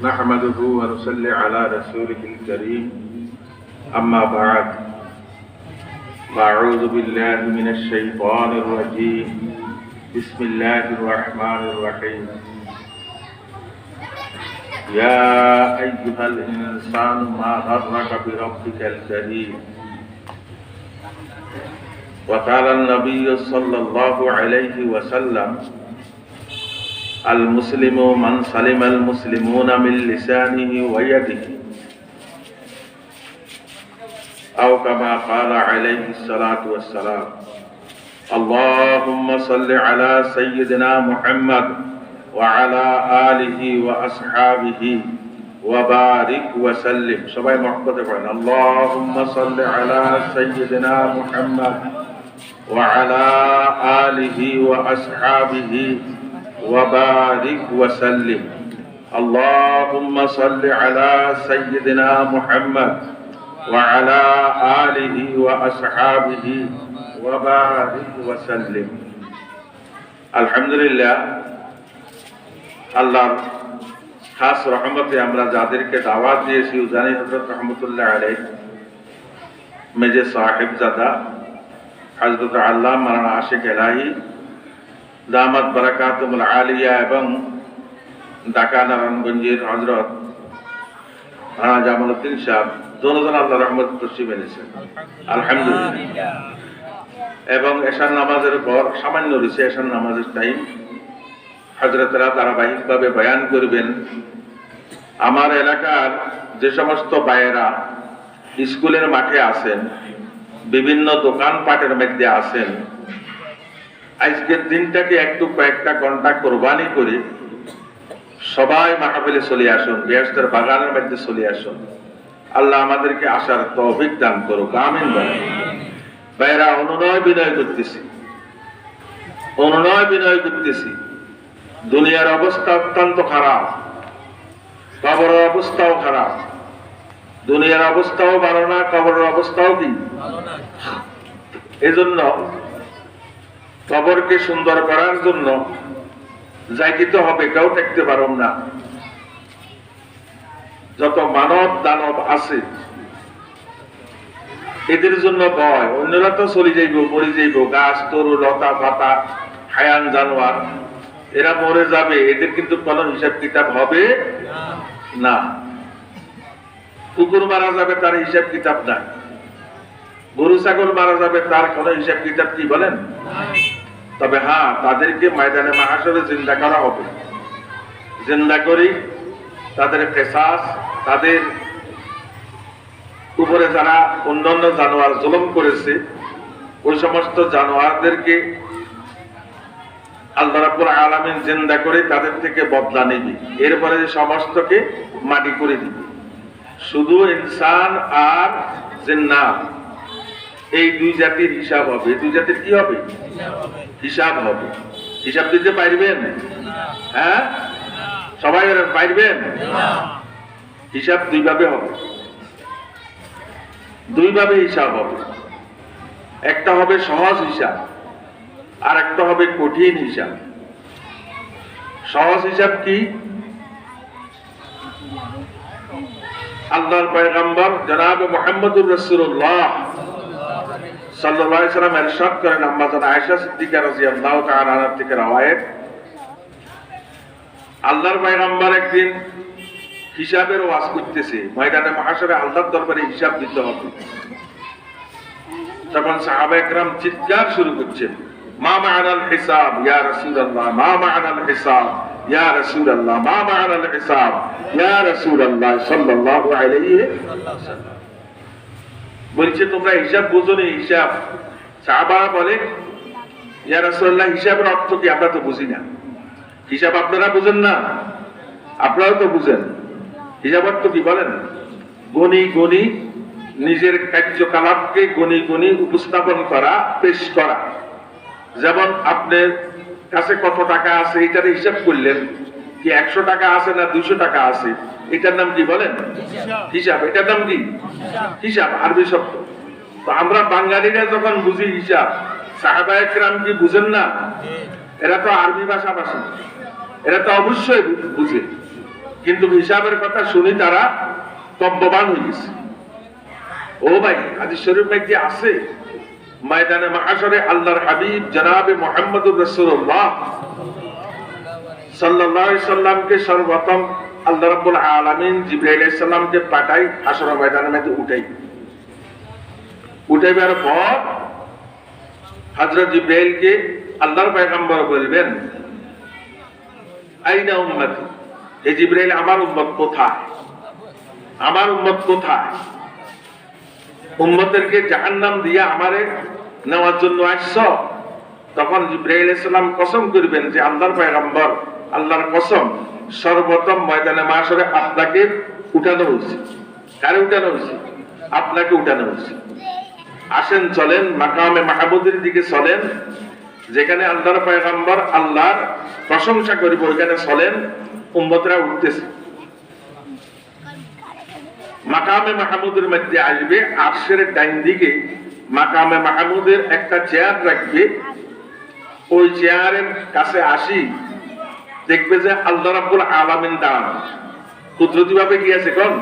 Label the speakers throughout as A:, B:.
A: نحمده ونصلي على رسوله الكريم أما بعد أعوذ بالله من الشيطان الرجيم بسم الله الرحمن الرحيم يا أيها الإنسان ما غرك بربك الكريم وقال النبي صلى الله عليه وسلم المسلم من سلم المسلمون من لسانه ويده أو كما قال عليه الصلاة والسلام اللهم صل على سيدنا محمد وعلى آله وأصحابه وبارك وسلم সবাই মহব্বতে পড়েন اللهم صل على سيدنا محمد وعلى آله وأصحابه وبارك وسلم اللهم صل على سيدنا محمد وعلى آله وأصحابه وبارك وسلم الحمد لله আল্লাহর খাস রহমতে আমরা যাদেরকে দাওয়াত দিয়েছি উজানি হযরত রহমাতুল্লাহ আলাইহি মেজে সাহেবজাদা হযরত আল্লামা মাওলানা আশিক এলাহি দামাত বারাকাতুল আলিয়া এবং ঢাকা নারায়ণগঞ্জের হযরত রানা জামালউদ্দিন সাহেব দুজন আল্লাহর রহমত তশরিফ এনেছেন আলহামদুলিল্লাহ। এবং এশার নামাজের পর সামান্য রয়েছে এশার নামাজের টাইম, হযরতরা ধারাবাহিকভাবে বয়ান করবেন। আমার এলাকার যে সমস্ত ভাইয়েরা স্কুলের মাঠে আছেন, বিভিন্ন দোকানপাটের মধ্যে আছেন, আজকের দিনটাকে একটু কয়েকটা ঘন্টা কোরবানি করে সবাই মাহফিলে চলে আসুন, বেহেশতের বাগানের মধ্যে চলে আসুন। আল্লাহ আমাদেরকে আসার তৌফিক দান করুক, আমিন বলেন। ভাইয়েরা, অনুনয় বিনয় করতেছি, দুনিয়ার অবস্থা অত্যন্ত খারাপ, কবরের অবস্থাও খারাপ। দুনিয়ার অবস্থাও ভালো না, কবরের অবস্থাও কি এজন্য কবরকে সুন্দর করার জন্য জাগিতে হবে, কেউ থাকতে পারব না। যত মানব দানব আছে এদের জন্য ভয়, অন্যরা তো চলে যাইব, মরে যাইব, গাছ তরু লতা পাতা হায়ান জানোয়ার এরা মরে যাবে, এদের কিন্তু কোনো হিসাব কিতাব হবে না। কুকুর মারা যাবে, তার হিসাব কিতাব নাই। গরু ছাগল মারা যাবে, তার কোনো হিসাব কিতাব কি বলেন? তবে হ্যাঁ, তাদেরকে ময়দানে মাহশরে জিন্দা করা হবে। জিন্দা করি তাদের কিসাস, তাদের উপরে যারা অন্যান্য জানোয়ার জুলুম করেছে ওই সমস্ত জানোয়ারদেরকে আল্লাহ রাব্বুল আলামিন জিন্দা করে তাদের থেকে বদলা নেবে। এরপরে সমস্তকে মাটি করে দিবে। শুধু ইনসান আর জিন্নাত এই দুই জাতির হিসাব হবে। দুই জাতির কি হবে? হিসাব হবে। হিসাব দিতে পারবেন? হ্যাঁ, সবাই পারবেন? হিসাব দুইভাবে হবে, দুইভাবে হিসাব হবে। একটা হবে সহজ হিসাব, আর একটা হবে কঠিন হিসাব। সহজ হিসাব কি? আল্লাহর পয়গম্বর জনাব মুহাম্মদুর রাসূলুল্লাহ সাল্লাল্লাহু আলাইহি ওয়াসাল্লাম ইরশাদ করেন, আম্মা জান আয়েশা সিদ্দিকা রাদিয়াল্লাহু তাআলা আনহা থেকে রওয়ায়াত, আল্লাহর পয়গম্বর একদিন হিসাবের ওয়াজ করতেছে, ময়দানে মাহশরে আল্লাহর দরবারে হিসাব দিতে হবে। তখন সাহাবায়ে কেরাম চিৎকার শুরু করছেন, মা মা'নাল হিসাব ইয়া রাসূলুল্লাহ, মা মা'নাল হিসাব ইয়া রাসূলুল্লাহ, মা মা'নাল হিসাব ইয়া রাসূলুল্লাহ সাল্লাল্লাহু আলাইহি ওয়াসাল্লাম। বলছে তোমরা হিসাব বুঝোনি? হিসাব? সাহাবারা বলে, ইয়া রাসূলুল্লাহ, হিসাবের অর্থ কি? আমরা তো বুঝি না। হিসাব আপনারা বুঝেন না? আপনারাও তো বুঝেন। হিসাব অর্থ কি বলেন? গণি গণি নিজের কার্যকলাপকে গণি গণি উপস্থাপন করা, পেশ করা। যেমন আপনার কাছে কত টাকা আছে এটার হিসাব করলেন, কি 100 টাকা আছে না 200 টাকা আছে, এটার নাম কি বলেন? হিসাব। এটার নাম কি? হিসাব, আরবি শব্দ। তো আমরা বাঙালিরা যখন বুঝি হিসাব, সাহাবায়ে কেরাম কি বুঝেন না? এরা তো আরবি ভাষাভাষী, এরা তো অবশ্যই বুঝে, কিন্তু হিসাবের কথা শুনি তারা কম্পমান হয়ে গেছে। ও ভাই, হাদিস শরীফ মধ্যে আছে ময়দানে মাহশরে আল্লাহর হাবিব জনাবে মুহাম্মদুর রাসূলুল্লাহ সাল্লাল্লাহু আলাইহি সাল্লামকে সর্বপ্রথম আল্লাহ রাব্বুল আলামিন জিবরাইল আলাইহিস সালামকে পাঠাই হাশর ময়দানের মধ্যে উঠাইবার পর হযরত জিবরাইলকে আল্লাহর পয়গম্বর বলবেন, আইনা উম্মতি, হে জিবরাইল আমার উম্মত কোথায়, আমার উম্মত কোথায়? উম্মতেরকে জাহান্নাম দিয়া আমারে নেওয়ার জন্য আসছো? তখন জিবরাইল আলাইহিস সালাম কসম করবেন যে আল্লাহর পয়গম্বর, আল্লাহর কসম, সর্বপ্রথম ময়দানে মাহশরে আপনাকে উঠানো হয়েছে। কারে উঠানো হয়েছে? আপনাকে উঠানো হয়েছে। আসেন, চলেন মাকামে মাহমুদের দিকে চলেন, যেখানে আল্লাহর পয়গম্বর আল্লাহর প্রশংসা করিব, ওইখানে চলেন। উম্মতরা উঠতেছে, মাকামে মাহমুদের মধ্যে আসবে। আরশের ডাইন দিকে মাকামে মাহমুদের একটা চেয়ার রাখবে। ওই চেয়ারের কাছে আসি, দেখবে যে আল্লাহ রাব্বুল আলামিন দাঁড়ানো, কুদরতি ভাবে কি আছে? কোন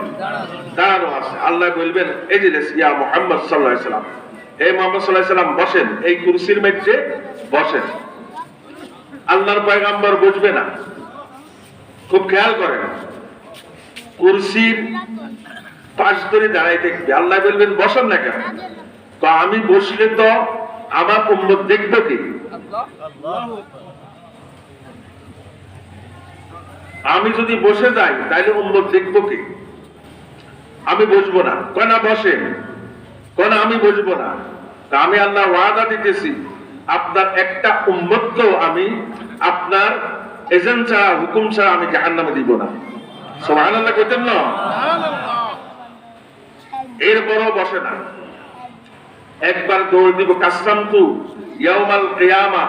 A: দাঁড়ানো আছে। আল্লাহ বলবেন, এই যে ইয়া মুহাম্মদ সাল্লাল্লাহু আলাইহি সাল্লাম, হে মুহাম্মদ সাল্লাল্লাহু আলাইহি সাল্লাম বসেন, এই কুরসির মধ্যে বসেন। আল্লাহর পয়গম্বর বসবে না, খুব খেয়াল করেন। কুরসির পাশ ধরে দাঁড়াই থাকবে। আল্লাহ বলবেন, বসেন না কেন? তো আমি বসলে তো আমার উম্মত দেখবে কি? আমি যদি বসে যাই তাহলে উম্মত দেখবো কি? আমি বসবো না। কেন বসেন? কেন আমি বসবো না? তা আমি আল্লাহ ওয়াদা দিতেছি, আপনার একটা উম্মতকেও আমি আপনার এজেন্ট ছাড়া, হুকুম ছাড়া আমি জাহান্নামে দিব না। সুবহানাল্লাহ কইতেন না? এরপরও বসে না। একবার দৌড় দিব, কাসসামতু ইয়াউমাল কিয়ামাহ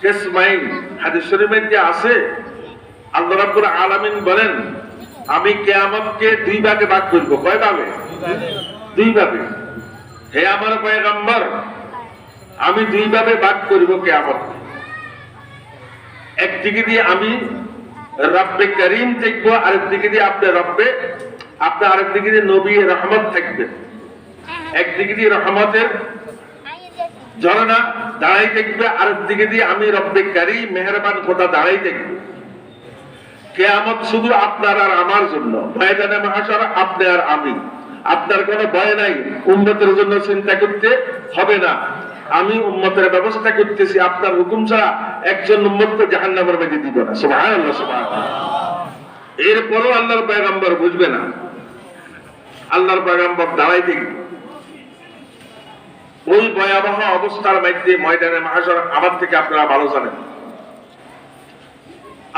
A: কিসমাইন, হাদিস শরীফে যে আছে, আল্লাহ রাব্বুল আলামিন বলেন, আমি কিয়ামতকে দুই ভাগে ভাগ করব। কয় ভাগে? দুই ভাগে। হে আমার পয়গম্বর, আমি দুই ভাগে ভাগ করব কিয়ামতকে। একদিকে দিয়ে আমি রব্বে করিম দেখব, আরেকদিকে দিয়ে আপনার রব্বে, আপনার আরেকদিকে দিয়ে নবী রহমত থাকবে। একদিকে দিয়ে রহমতের ঝর্ণা দাঁড়াই থাকবে, আরেকদিকে দিয়ে আমি রব্বে করিম মেহেরবান খোদা দাঁড়াই থাকবে। কিয়ামত শুধু আপনার আর আমার জন্য, ময়দানে মাহশর আপনি আর আমি। আপনার কোনো ভয় নাই, উম্মতের জন্য চিন্তা করতে হবে না। আমি উম্মতের ব্যবস্থা করতেছি, আপনার হুকুম ছাড়া একজন উম্মতকে জাহান্নামের মধ্যে দিব না। সুবহানাল্লাহ, সুবহানাল্লাহ। এরপরও আল্লাহর পয়গম্বর বুঝবে না। আল্লাহর পয়গম্বর দাঁড়াই থাকবে। ওই ভয়াবহ অবস্থার মধ্যে ময়দানে মাহশর আমার থেকে আপনারা ভালো জানেন।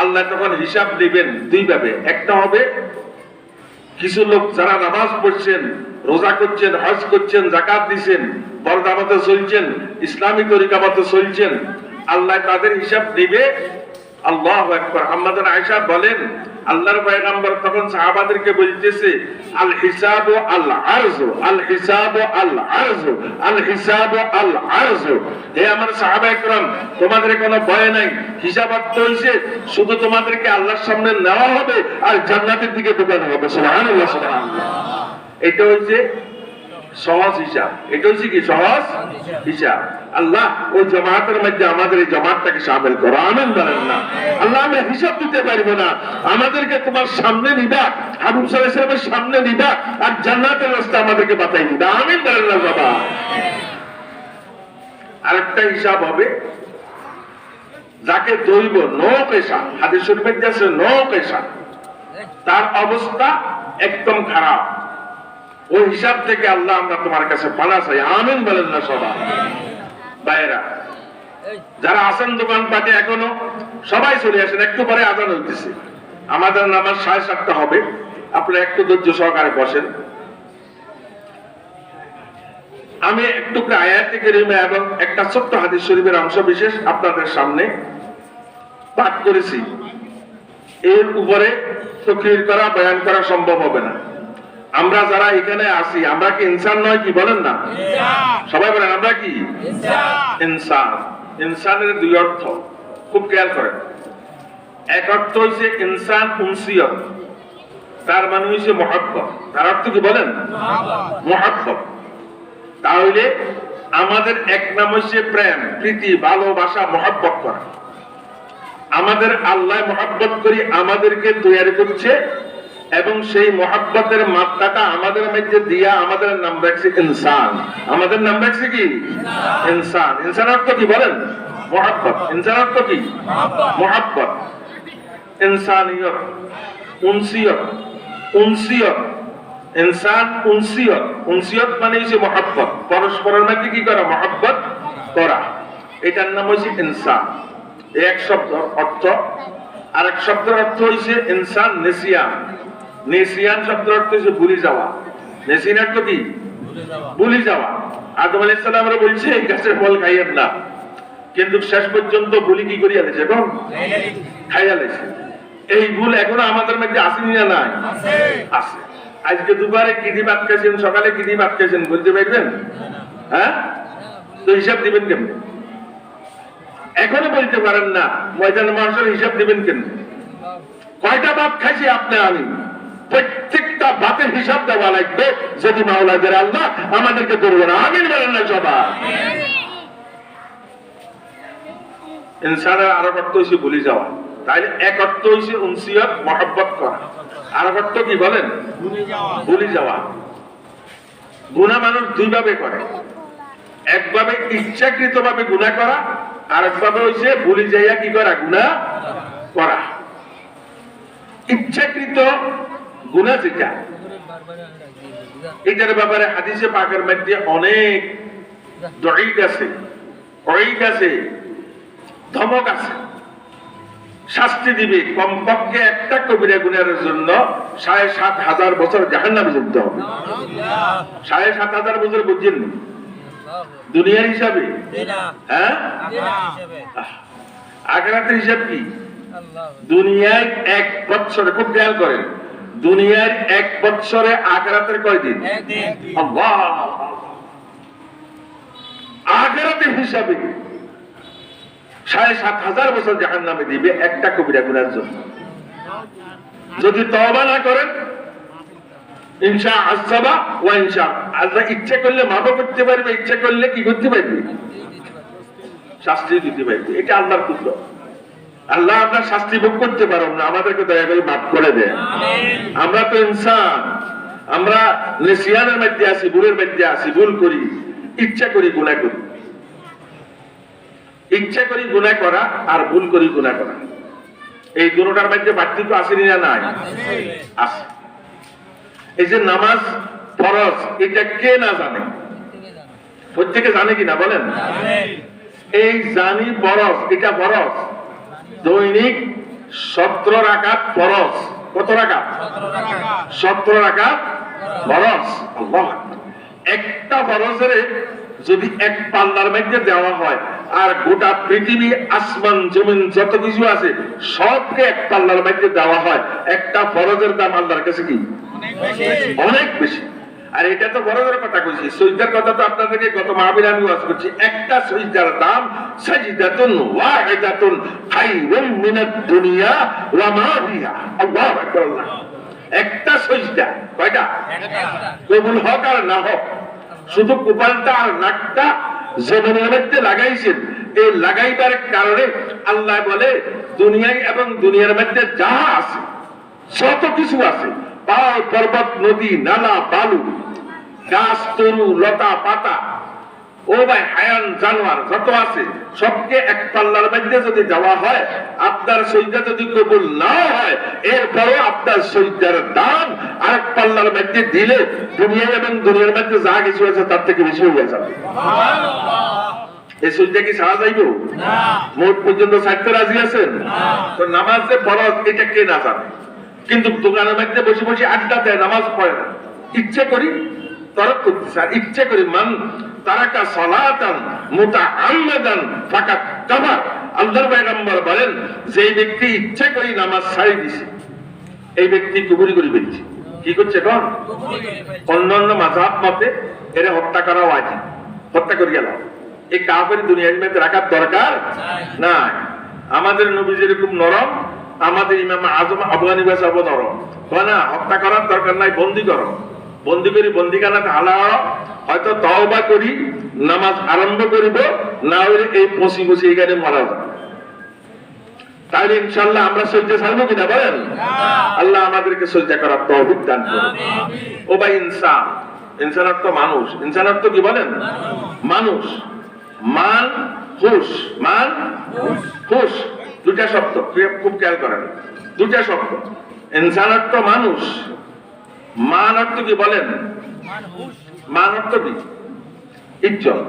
A: আল্লাহ তখন হিসাব দিবেন দুই ভাবে। একটা হবে কিছু লোক যারা নামাজ পড়ছেন, রোজা করছেন, হজ করছেন, যাকাত দিচ্ছেন, পর্দা মতো চলছেন, ইসলামী তরিকা মতো চলছেন, আল্লাহ তাদের হিসাব দিবে। আল্লাহু আকবার। আম্মাজান আয়েশা বলেন, আল্লাহর পয়গম্বর তখন সাহাবাদেরকে বলতেছে, আল হিসাবু আল আরজু, আল হিসাবু আল আরজু, আল হিসাবু আল আরজু। হে আমার সাহাবায়ে কেরাম, তোমাদের কোনো ভয় নাই। হিসাব তো হইছে, শুধু তোমাদেরকে আল্লাহর সামনে নেওয়া হবে আর জান্নাতের দিকে ঢোকানো হবে। সুবহানাল্লাহ, সুবহানাল্লাহ। এটা হইছে সহজ হিসাব। এটা হচ্ছে কি? সহজ হিসাব। আল্লাহ ওই জামাতের মধ্যে আমাদের এই জামাতটাকে শামিল করো। আমিন বলেন না? আল্লাহ আমরা হিসাব দিতে পারবো না, আমাদেরকে তোমার সামনে নিবা, হাবিব সাল্লাল্লাহু আলাইহি ওয়াসাল্লামের সামনে নিবা, আর জান্নাতের রাস্তা আমাদেরকে বাতাই দিবা। আমিন বলেন না বাবা? আরেকটা হিসাব হবে, যাকে দৈব নৌকেশা, হাদিস শরীফে আছে নৌকেশা, তার অবস্থা একদম খারাপ। ওই হিসাব থেকে আল্লাহ আমরা তোমার কাছে পানা চাই। আমিন বলেন না সবাই? ভাইরা যারা আছেন দোকান পাটে এখনো, সবাই চলে আসেন, একটু পরে আজান হইতেছে। আমাদের নামাজ 7:30 হবে। আপনারা একটু ধৈর্য সহকারে বসেন। আমি একটু আয়াতে কারিমা এবং একটা ছোট্ট হাদিস শরীফের অংশ বিশেষ আপনাদের সামনে পাঠ করেছি। এর উপরে তকরীর করা, বয়ান করা সম্ভব হবে না। আমরা যারা এখানে আছি, আমরা কি ইনসান নয়? কি বলেন না? সবাই বলেন, আমরা কি ইনসান? ইনসানের দুই অর্থ খুব খেয়াল করেন। এক অর্থ হইছে ইনসান উনসিয়ত, তার মানে হইছে মহব্বত। তার অর্থ কি বলেন? মহব্বত। তাহলে আমাদের এক নাম হইছে প্রেম, প্রীতি, ভালোবাসা, মহব্বত করা। আমাদের আল্লাহ মহব্বত করি আমাদেরকে তৈরি করছে এবং সেই মহব্বতের মাত্রাটা আমাদের মধ্যে দিয়া আমাদের নাম রাখছে ইনসান। আমাদের নাম রাখছে কি? ইনসান। ইনসান অর্থ কি বলেন? মহব্বত। ইনসান অর্থ কি? মহব্বত। ইনসানিয়ত, উনসিয়ত, উনসিয়ত, ইনসান উনসিয়ত। উনসিয়ত মানে হচ্ছে মহব্বত, পরস্পরের মধ্যে কি করা? মহব্বত করা। এটার নাম হচ্ছে ইনসান। এক শব্দ অর্থ। আর এক শব্দের অর্থ হইছে ইনসান নেসিয়ান। নেসিয়ান শব্দের অর্থ হচ্ছে ভুলে যাওয়া। নেসিয়ান অর্থ কি? ভুলে যাওয়া। আদম আলাইহিস সালামরা বলছে এই গাছের ফল খাইয়েন না, কিন্তু শেষ পর্যন্ত ভুলি কি করিয়া লেছে? এখন খাইয়া লেছে। এই ভুল এখনো আমাদের মধ্যে আসেনি না? নাই, আছে। আজকে দুপুরে কি দিয়ে ভাত খাইছেন, সকালে কি দিয়ে ভাত খাইছেন বলতে পারবেন? হ্যাঁ, তো হিসাব দিবেন কেমনে? এখনো বলতে পারেন না, ময়দান মাসের হিসাব দিবেন কেন? কয়টা ভাত খাইছি আপনি আমি? প্রত্যেকটা ভাতের হিসাব দেওয়া লাগবে, যদি মাওলাদের আল্লাহ আমাদেরকে করবো না। আমিন বলেন না সবাই? ইনসানের আর এক অর্থ হইছে ভুলে যাওয়া। তাইলে এক অর্থ হইছে উনসিয়ত, মহব্বত করা। আর এক অর্থ কি বলেন? ভুলে যাওয়া। গুনাহ মানুষ দুই ভাবে করে, একভাবে ইচ্ছাকৃত ভাবে গুনাহ করা, আর একভাবে হইছে ভুলে যাইয়া কি করা? গুনাহ করা। ইচ্ছাকৃত গুনাহ যেটা, এটার ব্যাপারে হাদিসে পাকের মধ্যে অনেক দঈদ আছে, ওয়াইদ আছে, ধমক আছে। শাস্তি দিবে, কমপক্ষে একটা কবিরা গুনাহের জন্য ৭,৫০০ বছর জাহান্নামে যেতে হবে। ৭,৫০০ বছর বুঝছেন দুনিয়ার হিসাবে? হ্যাঁ, আখিরাতের হিসাব কি? দুনিয়ায় ১ বছরে, খুব খেয়াল করেন, দুনিয়ার ১ বছরে আখিরাতের কয়দিন? আল্লাহ। আখিরাতের হিসাবে ৭,৫০০ বছর জাহান্নামে দিবে একটা কবিরা গুনাহের জন্য। যদি তওবা না করেন, ইনশা আযাবা ওয়া ইনশা, আল্লাহ ইচ্ছা করলে মাফ করতে পারবে, ইচ্ছা করলে কি করতে পারবে? শাস্তি দিতে পারবে। এটা আল্লাহর কুদরত। আল্লাহ আপনার শাস্তি ভোগ করতে পারো না, আমাদেরকে দয়া করে মাফ করে দেন। আমরা তো ইনসান, আমরা নিসিয়ানের মধ্যে আছি, ভুলের মধ্যে আছি, ভুল করি, ইচ্ছা করি গুনাহ করি। ইচ্ছা করি গুনাহ করা আর ভুল করি গুনাহ করা, এই দুটোটার মধ্যে পার্থক্য আসেনি না? নাই, আছে। এই যে নামাজ ফরজ, এটা কে না জানে? প্রত্যেকে জানে কিনা বলেন? এই জানি ফরজ, এটা ফরজ। দৈনিক 17 রাকাত ফরজ। কত রাকাত? 17 রাকাত ফরজ। আল্লাহু আকবার। একটা ফরজের যদি এক পাল্লার মধ্যে দেওয়া হয়, আর গোটা পৃথিবী, আসমান জমিন যত কিছু আছে সবকে এক পাল্লার মধ্যে দেওয়া হয়, একটা ফরজের দাম আল্লাহর কাছে কি? অনেক বেশি। আর এটা তো ফরজের কথা কইছি, সিজদার কথা তো আপনাদেরকে গত মাহফিলে আমি ওয়াজ করছি। একটা সিজদার দাম সাজদাতুন ওয়াহিদাতুন খায়রুম মিনাদ দুনিয়া ওয়া মা ফিহা। আল্লাহু আকবার। একটা সিজদা, কয়টা? কবুল হোক আর না হোক, শুধু কপালটা আর নাকটা জমিনের মধ্যে লাগাইছেন। এই লাগাইবার কারণে আল্লাহ বলে দুনিয়ায় এবং দুনিয়ার মধ্যে যা আছে, যত কিছু আছে, পাহাড় পর্বত, নদী নালা, বালু, গাছ, তরু, লতা পাতা, ও ভাই হায়ান জানোয়ার যত আছে, সবকে এক পাল্লার মধ্যে যদি দেওয়া হয়, আপনার সজদা যদি কবুল না হয়, এরপরও আপনার সজদার দাম আরেক পাল্লার মধ্যে দিলে দুনিয়া এবং দুনিয়ার মধ্যে যা কিছু আছে তার থেকে বেশি হয়ে যাবে। এই সজদা কি ছাড়া যাইব? মোট পর্যন্ত ছাড়তে রাজি আছেন? তো নামাজ যে ফরজ, এটা কে না জানে? কিন্তু দোকানের মধ্যে বসে বসে আড্ডা দেয়, নামাজ পড়ে না। ইচ্ছে করি তরক করতেছে, আর ইচ্ছে করি মান তারাকা সালাতান মুতাআম্মাদান ফাকাত কাফার। আল্লাহর পয়গম্বর বলেন, যে ব্যক্তি ইচ্ছে করি নামাজ ছাড়ি দিছে, এই ব্যক্তি কুফরি করে ফেলছে। কি করছে? কোন অন্যান্য মাযহাব মতে এর হত্যা করা ওয়াজিব, হত্যা করিয়া লাও। এই কাফের দুনিয়ার মধ্যে রাখার দরকার নাই। আমাদের নবী যেরকম নরম, আমাদের ইমাম আজম আবু হানিফা সাহেব ধরো না, হত্যা করার দরকার নাই, বন্দি করো, বন্দি করি বন্দিখানাতে হালাও, হয়তো তওবা করি নামাজ আরম্ভ করিব, না হলে এই পচি পচি এখানে মারা যায়। তাহলে ইনশাআল্লাহ আমরা সহ্য ছাড়বো কিনা বলেন? আল্লাহ আমাদেরকে সহ্য করার তৌফিক দান করুন। ও ভাই, ইনসান, ইনসান অর্থ মানুষ, ইনসান অর্থ কি বলেন? মানুষ। মান হুশ, মান হুশ দুটা শব্দ, খুব খেয়াল করেন, দুটা শব্দ। ইনসান অর্থ মানুষ, মান অর্থ কি বলেন? মান অর্থ কি? ইজ্জত।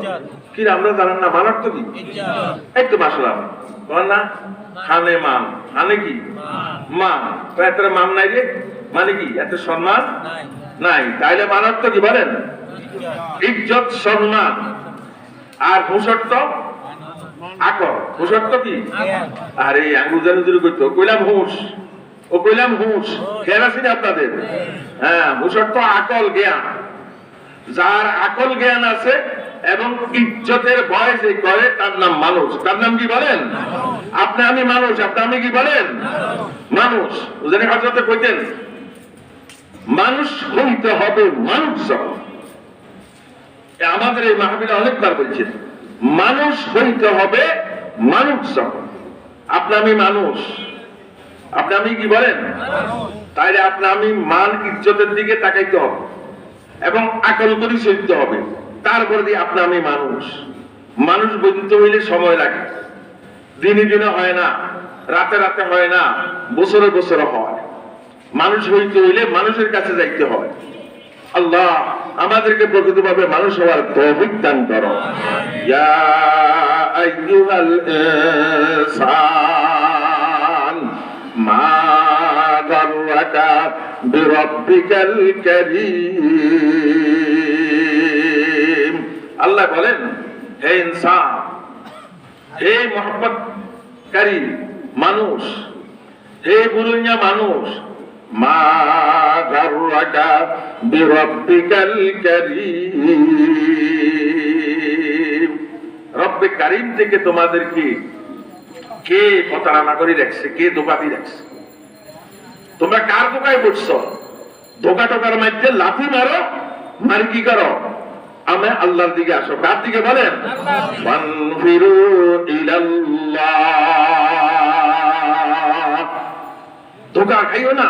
A: কি আমরা জানেন না মান অর্থ কি? এই তো মাসলাম বল না, খানে মান, খানে কি মান, এত মান নাই রে, মানে কি এত সম্মান নাই। তাইলে মান অর্থ কি বলেন? ইজ্জত, সম্মান। আর হুশ অর্থ আকল, হুশ অর্থ কি? আরে আঙ্গুল জানি দূরে করতো, কইলাম হুশ, ও কইলাম হুশ, খেয়াল আছে না আপনাদের? হ্যাঁ, হুশ অর্থ আকল, জ্ঞান। যার আকল জ্ঞান আছে এবং ইজ্জতের ভয় যে করে তার নাম মানুষ। তার নাম কি বলেন? আপনি আমি মানুষ, আপনি আমি কি বলেন? মানুষ। বুঝলেন? হযরতে কইতেন মানুষ হইতে হবে মানুষ যখন। আমাদের এই মাহফিলে অনেকবার বলছেন মানুষ হইতে হবে মানুষ যখন। আপনি আমি মানুষ, আপনি আমি কি বলেন? তাইলে আপনি আমি মান ইজ্জতের দিকে তাকাইতে হবে এবং আকল করে চলতে হবে। তারপরে দিয়ে আপনি আমি মানুষ। মানুষ বলতে হইলে সময় লাগে, দিনে দিনে হয় না, রাতে রাতে হয় না, বছরে বছরে হয়। মানুষ হইতে হইলে মানুষের কাছে যাইতে হয়। আল্লাহ আমাদেরকে প্রকৃতভাবে মানুষ হওয়ার তৌফিক দান করো। ইয়া আইয়ুহাল ইনসান মা গাররাকা বিরাব্বিকাল কারীম। আল্লাহ বলেন, হে ইনসান, হে মহব্বতকারী মানুষ, হে বুলুনিয়া মানুষ, মা গাররাকা বিরাব্বিকাল কারীম। রব্বে কারীম থেকে তোমাদেরকে কে প্রতারণা করে রাখছে, কে ধোঁকা দিয়ে রাখছে? তোমরা কার ধোঁকায় পড়ছো? ধোঁকা টোকার মধ্যে লাথি মারো, মারি কি করো? আমি আল্লাহর দিকে আসো। কার দিকে বলেন? ফানফিরু ইলাল্লাহ। ধোঁকা খাইও না।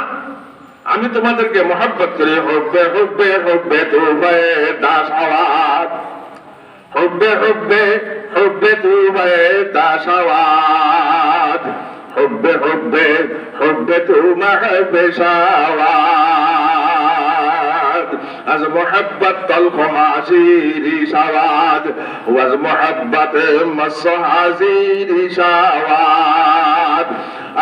A: আমি তোমাদেরকে মহব্বত করি, হুব্বে হুব্বে হুব্বে তুফে দাশাওয়াত, হুব্বে হুব্বে হুব্বে তুফে দাশাওয়াত, হুব্বে হুব্বে হুব্বে তু মাহবে শাওয়াত। আজ মোহাব্বত তলখ হাসিরি শাওয়াত, ওয়াজ মোহাব্বত মসহাসিরি শাওয়াত।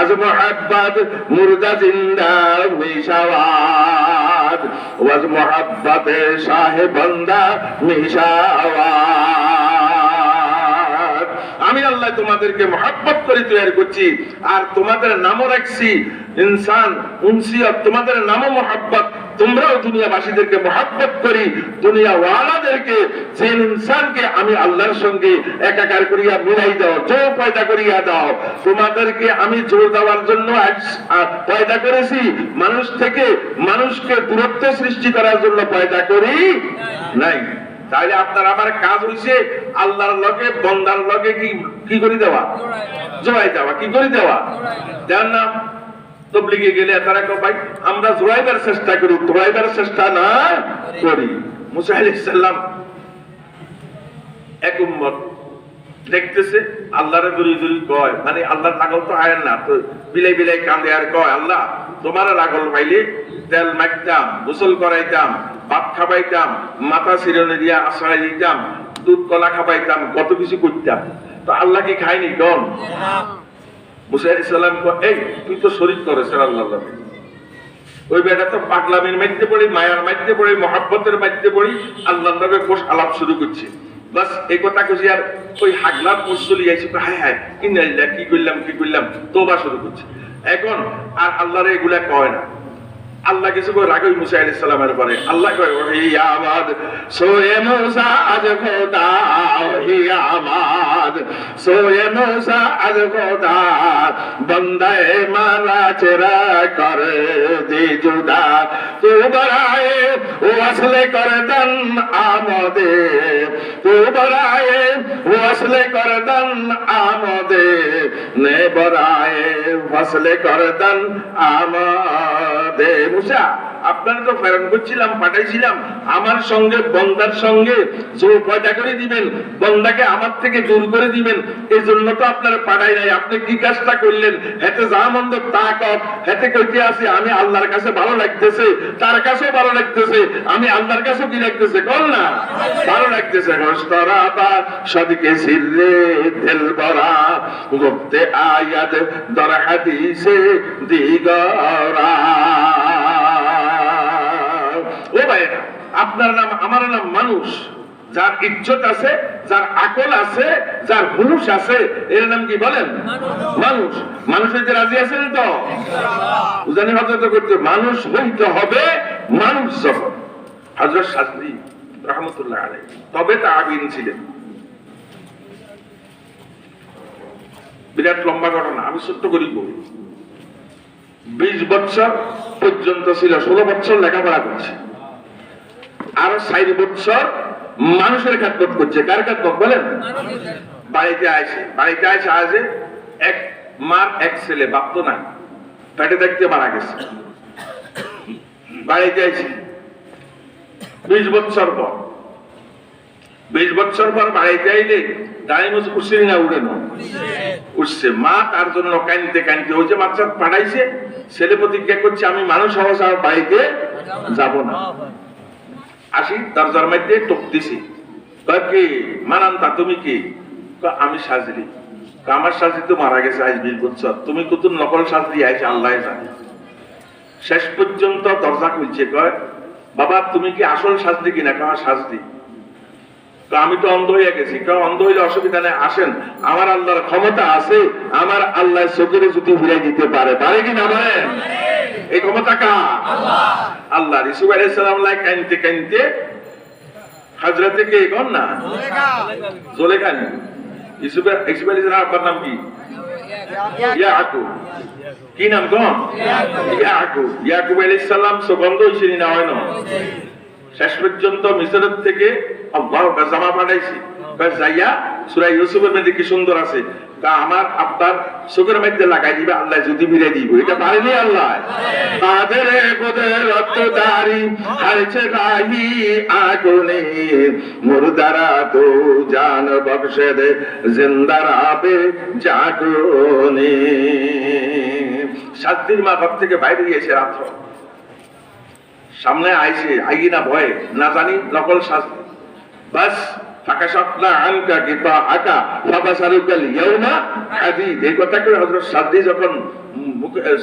A: আজ মোহাব্বত মুর্দা জিন্দা মিশাওয়াত, ওয়াজ মোহাব্বত শাহে বান্দা মিশাওয়াত। আমি আল্লাহ তোমাদেরকে মহব্বত করে তৈরি করছি, আর তোমাদের নামও রাখছি ইনসান উনসিয়ত, তোমাদের নামও মহব্বত। তোমরাও দুনিয়াবাসীদেরকে মহব্বত করি, দুনিয়া ওয়ালাদেরকে, যে ইনসানকে আমি আল্লাহর সঙ্গে একাকার করিয়া মিলাই দাও, জোর পয়দা করিয়া দাও। তোমাদেরকে আমি জোর দেওয়ার জন্য পয়দা করেছি, মানুষ থেকে মানুষকে দূরত্ব সৃষ্টি করার জন্য পয়দা করি নাই। তাহলে আপনার আমার কাজ হইছে আল্লাহর লগে বন্দার লগে কি করে দেওয়া? জোড়াই দেওয়া। কি করে দেওয়া? দেন না তবলিগে গেলে তারা কয় ভাই আমরা জোড়াইবার চেষ্টা করি, জোড়াইবার চেষ্টা না করি। মুসা আলাইহিস সালাম এক উম্মত দেখতেছে আল্লাহরে দূরে দূরে কয়, মানে আল্লাহর লাগল তো আয়েন না, তো বিলাই বিলাই কান্দে আর কয় আল্লাহ তোমার লাগল পাইলে তেল মাখতাম, গোসল করাইতাম, ভাত খাবাইতাম, মাথা শিরনে দিয়া আশ্রয় দিতাম, দুধ কলা খাবাইতাম, কত কিছু করতাম, তো আল্লাহ কি খায়নি? কোন মুসা আলাইহিস সালাম কয় এই তুই তো শরীক করেছ আল্লাহর লগে। ওই বেটা তো পাগলামির মধ্যে পড়ি, মায়ার মধ্যে পড়ি, মহব্বতের মধ্যে পড়ি, আল্লাহর লগে কোষ আলাপ শুরু করছে। বাস এই কথা কইছি আর ওই হাগলার পোষ চলে যাইছে, হায় হায় ইন্নালিল্লাহ কি করলাম কি করলাম, তোবা শুরু করছে। এখন আর আল্লাহরে এগুলা কয় না, আল্লাহ কিছু করে রাগে মুসা আলাইহিস সালামের পরে আল্লাহ কয় ওহি আমাদ সোয়ে মুসা আজ খোদা ওহি আমাদ সোয়ে মুসা আজ খোদা বন্দায়ে মারা চেরা করে দি জুদা তু বরায়ে ওয়াসলে করে দন আমদে তু বরায়ে ওয়াসলে করে দন আমদে নে বরায়ে ওয়াসলে করে দন আমদে মুসা আপনারা তো ফেরান করছিলাম পাঠাইছিলাম আমার সঙ্গে বন্দার সঙ্গে জোর পয়দা করে দিবেন বন্দাকে আমার থেকে দূর করে দিবেন এই জন্য তো আপনারা পাঠাই নাই আপনি কি কাজটা করলেন হেতে যা মন্দ তা কর হেতে কইতে আছে আমি আল্লাহর কাছে ভালো লাগতেছে তার কাছেও ভালো লাগতেছে আমি আল্লাহর কাছেও কি লাগতেছে কল না ভালো লাগতেছে গোস্তরা বা সদকে সিররে দিল বরা গুপ্তে আয়াত দর হাদিসে দিগরা ও ভাই আপনার নাম আমার নাম মানুষ যার ইজ্জত আছে যার আকল আছে যার হুঁশ আছে এর নাম কি বলেন মানুষ মানুষের যে রাজি আছেন তো উজানি হযরত করতে মানুষ হইতে হবে মানুষ যখন হযরত শাস্ত্রী রাহমাতুল্লাহ আলাইহি তবে তাবিঈন ছিলেন বিরাট লম্বা ঘটনা আমি ছোট্ট করি বলি 20 বছর পর্যন্ত ছিল 16 বছর লেখাপড়া করছে আর 4 বছর মানুষের খেদমত করছে কার খেদমত বলেন বাড়িতে আসে আজ এক মার এক ছেলে বাপ তো নাই পেটে দেখতে মারা গেছে বাড়িতে আসে 20 বছর পর বাড়িতে আইলে দাঁড়িয়ে উঠছে না উড়ে না উঠছে মা তার জন্য কানতে ওই যে বাচ্চা পাঠাইছে ছেলে প্রতিজ্ঞা করছে আমি মানুষ হওয়া ছাড়া বাড়িতে যাব না আসি দরজার মধ্যে টোপ দিছি কি মানান্তা তুমি কি আমি সাজরি আমার সাজরি তো মারা গেছে আজ 20 বছর তুমি কত নকল সাজরি আইছে আল্লাহ জানে শেষ পর্যন্ত দরজা খুলছে কয় বাবা তুমি কি আসল সাজরি কিনা কয় সাজরি আমি তো অন্ধ হয়ে গেছি অন্ধ হইলে অসুবিধা নেই আসেন আমার আল্লাহর ক্ষমতা আছে আমার আল্লাহ চোখের জুতি ফিরাই দিতে পারে কিনা বলেন এই ক্ষমতা কার আল্লাহ ইউসুফ আলাইহিস সালাম লাই কানতে হযরতে কে কোন না জুলেখা ইউসুফ আলাইহিস সালাম আপনার নাম কি ইয়াকুব কি নাম কোন ইয়াকুব আলাইহিস সালাম সুগন্ধ হইছিনি না হয় না শেষ পর্যন্ত মিশরের থেকে আল্লাহ জামা পাঠাইছি যাইয়া সূরা ইউসুফের মধ্যে কি সুন্দর আছে আমার আপনার চোখের মধ্যে লাগাই দিবে আল্লাহ যদি ফিরে দিব এটা পারেনি আল্লাহ তাদের রক্তদারি হারছে রাহি আগুনে মুর্দারা তো জান বখশে দে জিন্দারা বে জাগুনে শাস্তির মা ঘর থেকে বাইরে গিয়েছে রাত্র সামনে আইছে আইনা ভয় না জানি নকল শাস্তি বাস ফাকাশাফনা আনকা গিতা আকা ফাবাসারুকাল ইয়াউমা হাদিদ এই কথা করে হযরত শাস্তি যখন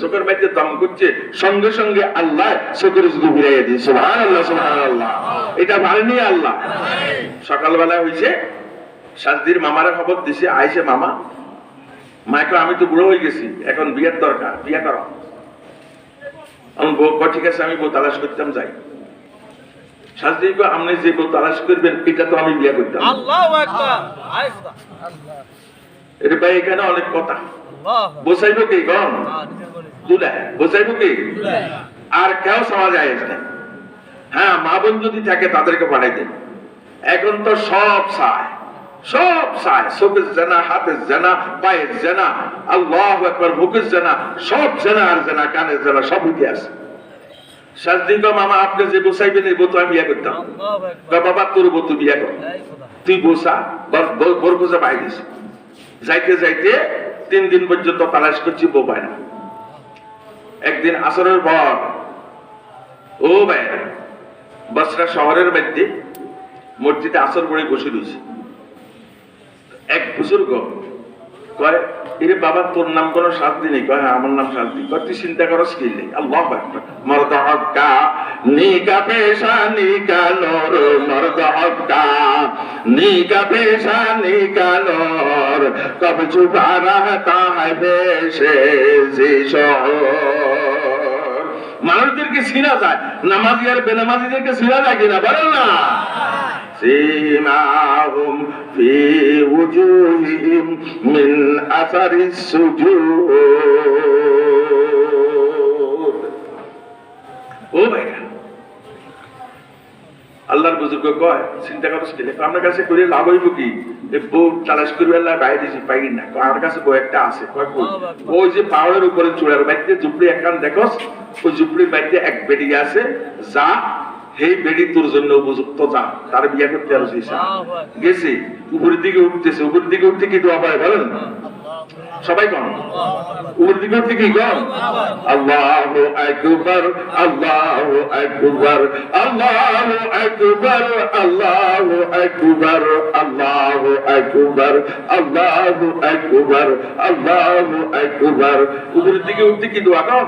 A: চোখের মধ্যে দম করছে সঙ্গে সঙ্গে আল্লাহ চোখের জুতি ফিরাইয়া দিয়েছে সুবহানাল্লাহ এটা পারেনি আল্লাহ সকালবেলা হইছে শাস্তির মামারে খবর দিছে আইছে মামা মাইকে আমি তো বুড়ো হয়ে গেছি এখন বিয়ের দরকার বিয়ে করো আমি বউ ঠিক আছে আমি বউ তালাশ করতাম যাই শাস্তি আপনি যে বউ তালাশ করবেন এটা তো আমি বিয়ে করতাম এটা ভাই এখানে অনেক কথা বসাইব কি গন দুলা বসাইব কি আর কেউ সমাজ আয়েস না হ্যাঁ মা বোন যদি থাকে তাদেরকে পাঠাই দেন এখন তো সব চায় চোখের জানা হাতের জানা পায়ের জানা আল্লাহু আকবার মুখের জানা সব জানা আর জানা কানের জানা সব উঠে আছে শাস্তি মামা আপনি যে বসাইবেন এই বউ তো আমি বিয়ে করতাম বাবা তোর বউ তুই বিয়ে কর তুই বসা বোর বোঝা পাই দিস যাইতে 3 দিন পর্যন্ত তালাশ করছি বউ পায় না একদিন আসরের পর ও ভাই বসরা শহরের মধ্যে মসজিদে আসর পড়ে বসে রয়েছে এক বুজুর্গ কয় এরে বাবা তোর নাম কোনো শাস্তি নেই কয় হ্যাঁ আমার নাম শাস্তি কয় তুই চিন্তা করো স্কিল নেই আল্লাহু আকবার মর্দ হক্কা নিকা পেশা নিকা নর মর্দ হক্কা নিকা পেশা নিকা নর কব চুপা রাহতা है বেশে জি শহর মানুষদেরকে কি চিনা যায়? নামাজি আর বেনামাজিদেরকে চিনা যায় কিনা বলেন না? সীমাহুম ফি উজুহিহিম মিন আসারিস সুজুদ। ও ভাইরা, আল্লাহর বুজুর্গ কয় চিন্তা করছ কি আমার কাছে করে লাভ হইব কি? বউ তালাশ করবে আল্লাহ বাইরে দিছি পাই না, আমার কাছে বউ একটা আছে। কয় ওই যে পাহাড়ের উপরে চূড়ার বাড়িতে ঝুপড়ি একখান দেখস, ওই ঝুপড়ির বাড়িতে এক বেডি আছে, যা সেই বেডি তোর জন্য উপযুক্ত, যা তার বিয়ে করতে আর গেছি। উপরের দিকে উঠতেছে, উপরের দিকে উঠতে কি দোয়া পায় বলেন? সবাই কম উপরের দিকে উঠতে কি কম? আল্লাহু আকবার, আল্লাহু আকবার, আল্লাহু আকবার, আল্লাহু আকবার, আল্লাহু আকবার, আল্লাহু আকবার, আল্লাহু আকবার। উপরের দিকে উঠতে কি দোয়া কম?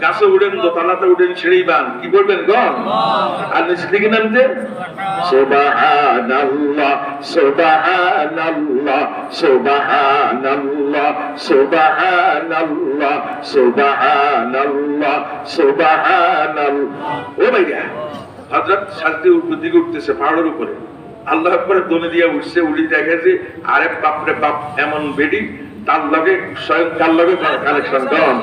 A: গাছে উঠেন, দোতলাতে উঠেন, সিঁড়ি বান, কি বলবেন গম? আর নিচের দিকে নামতে সুবহানাল্লাহ, সুবহানাল্লাহ, সুবহানাল্লাহ, সুবহানাল্লাহ, সুবহানাল্লাহ, সুবহানাল্লাহ। ও ভাইরা, হযরত সাজদে উপর দিকে উঠতেছে পাহাড়ের উপরে, আল্লাহ আকবার দোনে দিয়া উঠছে, উড়ি দেখে যে আরে বাপরে বাপ, এমন বেডি তার লগে স্বয়ং তার লগে কালেকশন কম।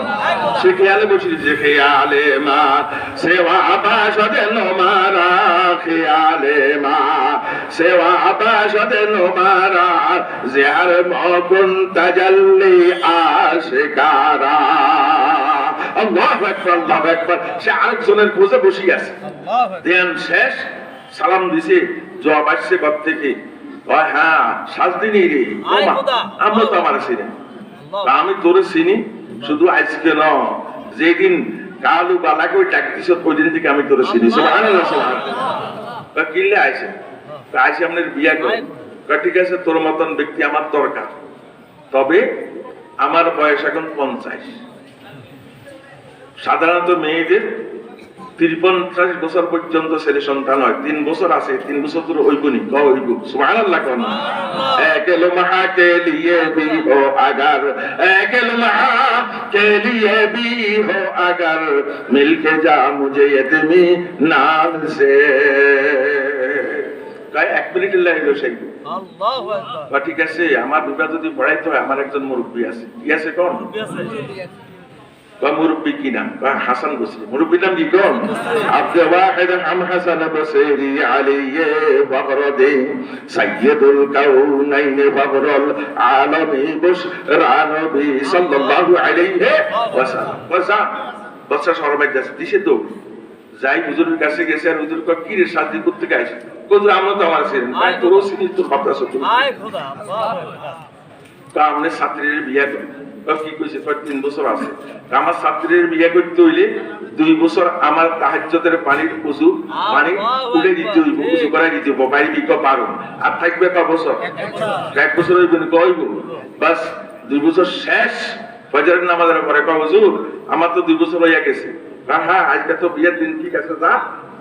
A: সে খেয়ালে বসে যে খেয়ালে মা সেবা আবাসতে নোমারা, খেয়ালে মা সেবা আবাসতে নোমারা, জিহার মকুন তাজাল্লি আশিকারা। আল্লাহু আকবার, আল্লাহু আকবার। সে আরেকজনের খোঁজে বসে আছে, দেন শেষ সালাম দিছে, জবাব আসছে বাপ থেকে, হ্যাঁ সাজদিনী রে, আমরা তো আমার চিনি, আমি তোরে চিনি, শুধু আজকে ন, যেদিন কালু বালাকে ওই ডাক দিছ ওই দিন থেকে আমি তোরে চিনি। কিনলে আইসে আইসে আপনার বিয়া করে, ঠিক আছে তোর মতন ব্যক্তি আমার দরকার, তবে আমার বয়স এখন 50। সাধারণত মেয়েদের 53 বছর পর্যন্ত ছেলে সন্তান হয়, 3 বছর আছে, 3 বছর ধরে ওইগুনি কইব সুবহানাল্লাহ কোন এক লমহা কে লিয়ে भी हो अगर, एक लम्हा के लिए भी हो अगर, मिल के जा मुझे यतमी नाम से। গায় 1 মিনিটের লাইলো সেই আল্লাহু আকবার। ঠিক আছে, আমার বিবাহ যদি পড়াইতে হয়, আমার একজন মুরব্বি আছে, কি আছে কোন মুরব্বী কি নাম? হাসান বসরি। মুরব্বীর নাম কি কোন? আব্দে ওয়াহিদ আম হাসান বসরি আলাইহি ফখরুদ্দি সাইয়্যিদুল কাউনাইন ফখরুল আলামি বুশরা নবী সাল্লাল্লাহু আলাইহি ওয়াসাল্লাম। বাচ্চা শরমাই যাচ্ছে দিছে তো যাই হুজুরের কাছে গেছে, আর হুজুর কয় কি রে শাদি করতে গাইছ? হুজুর আমরা তো আমার ছিলেন, তাই তোরও চিনি, তোর কথা সত্য। আয় খোদা তা আমনে ছাত্রীর বিয়া করি, কি কইছে 3 বছর আছে, আমার ছাত্রীর বিয়ে করতে হইলে 2 বছর আমার তাহাজ্জুদের পানির উযু পানি উঠে দিতে হইব, উযু করাই দিতে হইব, বাইরে দিকে পারো, আর থাকবে ক বছর? 1 বছর হইব না কইব, বাস 2 বছর শেষ। ফজরের নামাজের পরে কয় হুজুর আমার তো 2 বছর হইয়া গেছে। হ্যাঁ আজকে তো বিয়ের দিন, ঠিক আছে যা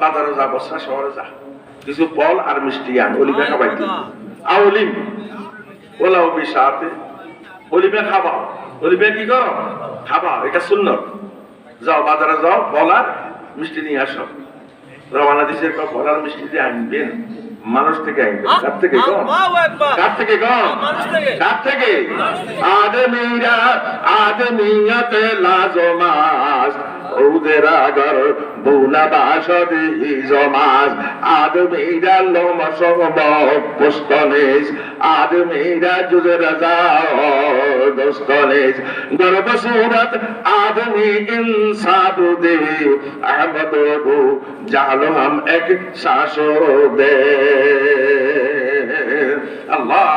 A: বাজারে যা, বর্ষা শহরে যা, কিছু ফল আর মিষ্টি আন, অলিমা খাবাই দিন, আউলিম ওলাও বিশাতে, অলিমা খাবা, অলিমা কি করো খাবা, এটা সুন্নত। যাও বাজারে যাও, বলার মিষ্টি নিয়ে আসো। রওনা দিছে বলার মিষ্টি দিয়ে আনবেন, মানুষ থেকে আনবেন। কার থেকে কম? কার থেকে কম? কার থেকে? আদমিরা আদমিয়াতে লাজমাস, ওদের আগর বুনা বাসদি জমাস, আদমিরা লোমসব পুস্তনেস, আদমিরা জুজে রাজা দোস্তনেস, গর্ব সুরত আদমি ইনসাব দে, আহমদ গো জালো হাম এক শাসো দে। আল্লাহ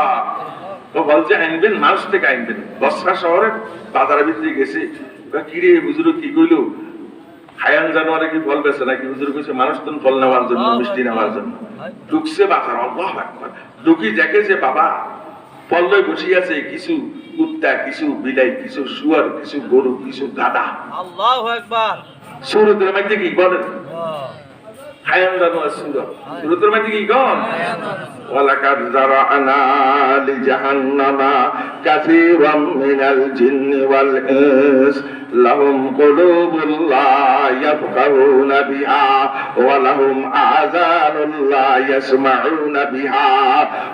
A: তো বলছে আনবেন, মানুষ থেকে আনবেন। বসরা শহরে বাজারের ভিতরে গেছে, কিরে হুজুর কি কইল, হায়ান জানোয়ারে কি ফল বেছে নাকি? হুজুর কইছে মানুষ তো ফল নেওয়ার জন্য, মিষ্টি নেওয়ার জন্য। ঢুকছে বাজার, আল্লাহু আকবার, ঢুকি দেখে যে বাবা পল্লয় বসিয়ে আছে কিছু কুত্তা, কিছু বিলাই, কিছু শুয়ার, কিছু গরু, কিছু গাধা। আল্লাহু আকবার। সুরতের মধ্যে কি বলেন? হায়ান জানোয়ার সুরত, সুরতের মধ্যে কি গন? ওয়ালাকাদ যারানা লিজাহান্নামা কাসীরাম মিনাল জিন্নি ওয়াল ইনস লাহুম কুলুবুল লা
B: يفقهون بها ولهم آذان لا يسمعون بها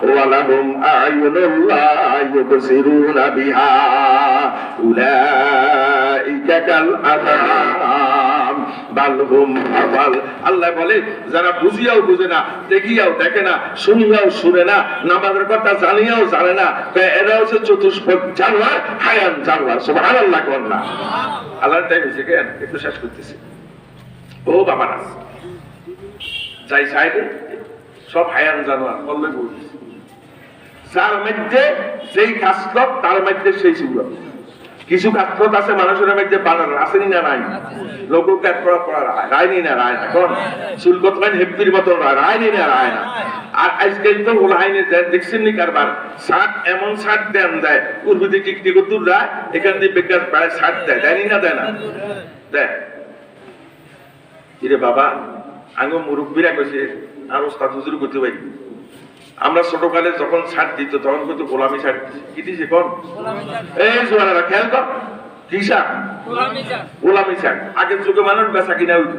B: ولهم أعين لا يبصرون بها أولئك كالأنعام بل هم أضل আল্লাহ বলে যারা বুঝিয়াও বুঝে না, দেখিয়াও দেখে না, শুনিয়াও শুনে না, নামাজের কথা জানিয়াও জানে না, এরা হচ্ছে চতুষ্পদ জানোয়ার, হায়ান জানোয়ার। সুবহানাল্লাহ কোন না আল্লাহ তাই হয়েছে কেন একটু শেষ করতেছি। ও বাবারা যাই সাইডে সব হায়ান জানোয়ার বললে বুঝ, যার মধ্যে যেই কাজলত তার মধ্যে সেই সুযোগ। কিছু কাজলত আছে মানুষের মধ্যে বানানো আসেনি না নাই, লোক রায়নি না রায় না, কোন শুল্কত হেপির মতন রায়নি না রায় না। আর আজকে তো ওলাইনে দেখছেন নি কারবার শার্ট এমন শার্ট দেন দেয় উর্বুদি টিকটি কতুর রায় এখান দিয়ে বেকার প্রায় শার্ট দেয়, দেয়নি না দেয় না দেয়। কিরে বাবা আঙ্গ মুরব্বীরা কইছে আর ওস্তাদ হুজুর কইতে ভাই আমরা ছোটকালে যখন ছাড় দিত তখন কিন্তু গোলামি ছাড় কি দিছে কোন এই জোয়ারা খেয়াল কর কি শাক গোলামি ছাড়। আগের যুগে মানুষ বেচা কিনা হইতো,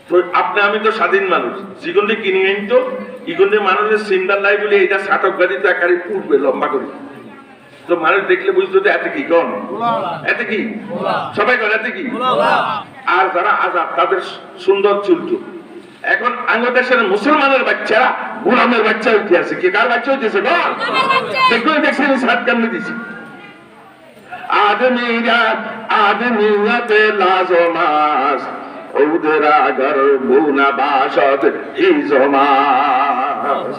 B: তো আপনি আমি তো স্বাধীন মানুষ, যেগুলি কিনে আনতো এগুলি মানুষের সিন্দার লাই বলে এটা ছাটক গাড়ি তো একারি উঠবে লম্বা করে, তো মানুষ দেখলে বুঝতো যে এতে কি কোন এতে কি সবাই করে এতে কি। আর যারা আজাদ তাদের সুন্দর চুলটো। এখন বাংলাদেশের মুসলমানের বাচ্চারা গোলামের বাচ্চা উঠে আছে, কি কার বাচ্চা হইতেছে বল দেখুন দেখছেন সাত কামড়ে দিছে। আদমিরা আদমিয়াতে লাজমাস ওদের আগর বুনা বাসত হিজমাস।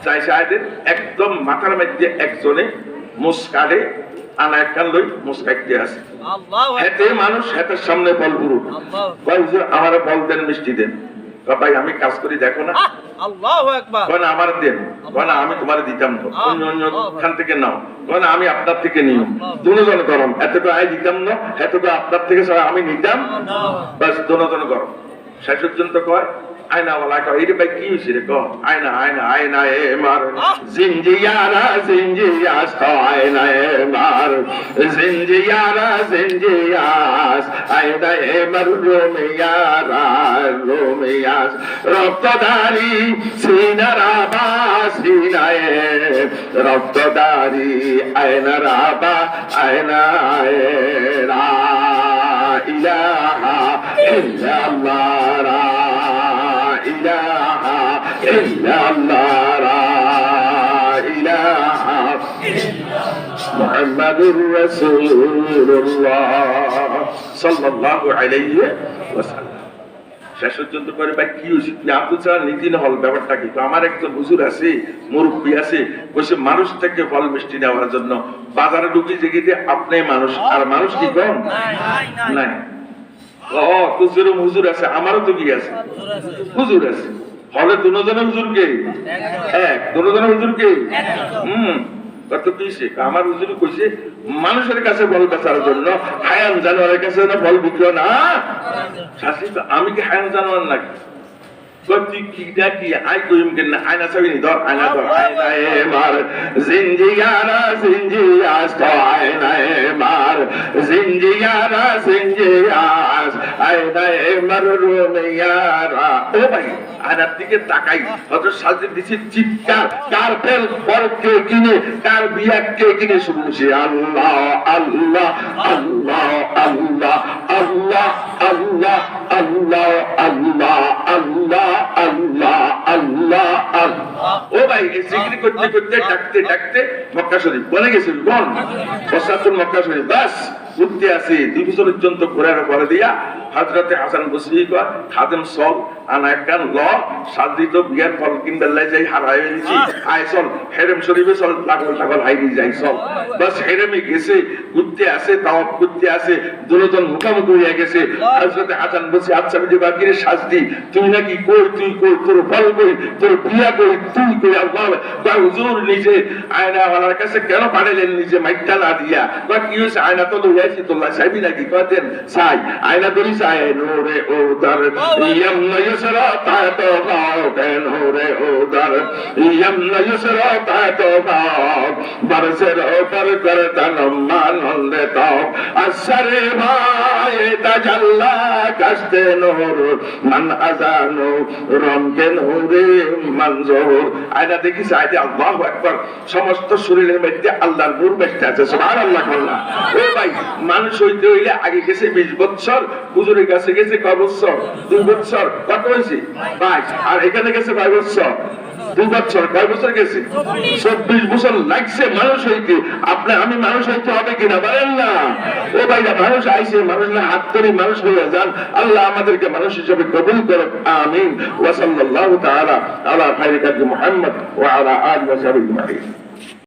B: চাই সাহেবের একদম মাথার মধ্যে একজনে মুস্কারে আনা একটা লই মুস্কাইতে আছে, হেতে মানুষ হেতের সামনে বল গুরু আমার বল দেন মিষ্টি দেন, ভাই আমি কাজ করি দেখো না আমার দেন, আমি তোমার দিতাম তো অন্য অন্য খান থেকে নাও, আমি আপনার থেকে নিও দুজন গরম এতটা আয় দিতাম না এতটা আপনার থেকে আমি নিতাম বাস দুজন গরম। শেষ পর্যন্ত কয় আয়নাওয়ালা কয় এই রে ভাই কি হয়েছে রে, আয়না আয়না আয়না এ মার জিঞ্জিয়ারা জিঞ্জিয়াস আয়না এ মার জিঞ্জিয়ারা জিঞ্জিয়াস আয়না এ মার রোমিয়ারা রোমিয়াস রক্তধারী সিনারা বা সিনায়ে রক্তধারী আয়না রাবা আয়না এ রা ইলাহা ইল্লাল্লাহ ইলাহা ইল্লাল্লাহ লা ইলাহা মুহাম্মাদুর রাসূলুল্লাহ সাল্লাল্লাহু আলাইহি ওয়াসাল্লাম। শেষ পর্যন্ত করে ভাই কি হয়েছে আপনি ছাড়া নীতি না হল ব্যাপারটা কি। আমার একজন হুজুর আছে মুরব্বী আছে বসে মানুষ থেকে ফল মিষ্টি নেওয়ার জন্য বাজারে ঢুকি জেগে আপনি মানুষ আর মানুষ কি কম নাই। ও তো যেরকম হুজুর আছে আমারও তো কি আছে হুজুর আছে, হলে দুজনের হুজুর কে এক, দুজনের হুজুর কে কত কিসে আমার হুজুর কইছে মানুষের কাছে ফল বেচার জন্য হায়ান জানোয়ারের কাছে ফল বিক্রয় না। আমি কি হায়ান জানোয়ার নাকি আয়না চাবি ধর আয়না ধর আয়না এ মার জিঞ্জিয়ারা জিঞ্জিয়াস আয়না এ মার জিঞ্জিয়ারা জিঞ্জিয়াস আয়না এ মার রোমিয়ারা। ও ভাই আয়নার দিকে তাকাই অত সাজে দিছি চিৎকার কার ফেল পর কে কিনে কার বিয়া কে কিনে শুনছি আল্লাহ আল্লাহ আল্লাহ আল্লাহ আল্লাহ আল্লাহ আল্লাহ আল্লাহ আল্লাহ আল্লাহ আল্লাহ আল্লাহ। ও ভাই জিকির করতে করতে ডাকতে ডাকতে মক্কা শরীফ বলে গেছিল কোন বসাতুল মক্কা শরীফ বাস উঠতে আসে 2 বছর পর্যন্ত ঘোরার পরে দিয়া হযরতে হাসান বসরি কয় খাদেম সল আনা একখান ল সাদিত বিয়ার ফল কিনবেলাই যাই হারায় গেছি আয় চল হেরেম শরীফে চল পাগল পাগল হাইরি যাই চল বাস হেরেমে গেছে ঘুরতে আসে তাওয়াফ করতে আসে দুজন মুখামুখি হয়ে গেছে। হযরতে হাসান বসরি আচ্ছা বুঝে বাকিরে সাজদি তুই নাকি কই তুই কই তোর ফল কই তোর বিয়া কই তুই কই আল্লাহ বা হুজুর নিজে আয়না ওয়ালার কাছে কেন পাঠালেন নিজে মাইকটা না দিয়া বা কি হইছে আয়না তো লইয়া বুঝাইছি তোল্লা চাইবি নাকি কতেন চাই আয়না ধরি চাই নূরে উদার ইয়ামনা ইউসরা তাতো গাও কেন নূরে উদার ইয়ামনা ইউসরা তাতো গাও বরসের ওপর করে তনম মানন্দে তাও আসরে ভাই তাজাল্লা কাস্তে নূর মান আজানু রমকে নূরে মনজুর আয়না দেখি চাই আল্লাহু আকবার সমস্ত শরীরের মধ্যে আল্লাহর নূর বেশতে আছে সুবহানাল্লাহ আল্লাহ ও ভাই মানুষ হইতে হইলে আগে গেছে 20 বছর হুজুরের কাছে গেছে কয় বছর 2 বছর কত হইছে 22 আর এখানে গেছে কয় বছর 2 বছর কয় বছর গেছে 24 বছর লাগছে মানুষ হইতে আপনি আমি মানুষ হইতে হবে কিনা বলেন না ও ভাইরা মানুষ আইছে মানুষের হাত ধরে মানুষ হয়ে যান আল্লাহ আমাদেরকে মানুষ হিসেবে কবুল করুন আমিন ওয়া সাল্লাল্লাহু তাআলা আলা খায়রি কালবি মুহাম্মদ ওয়া আলা আলিহি ওয়া সাহবিহি আজমাইন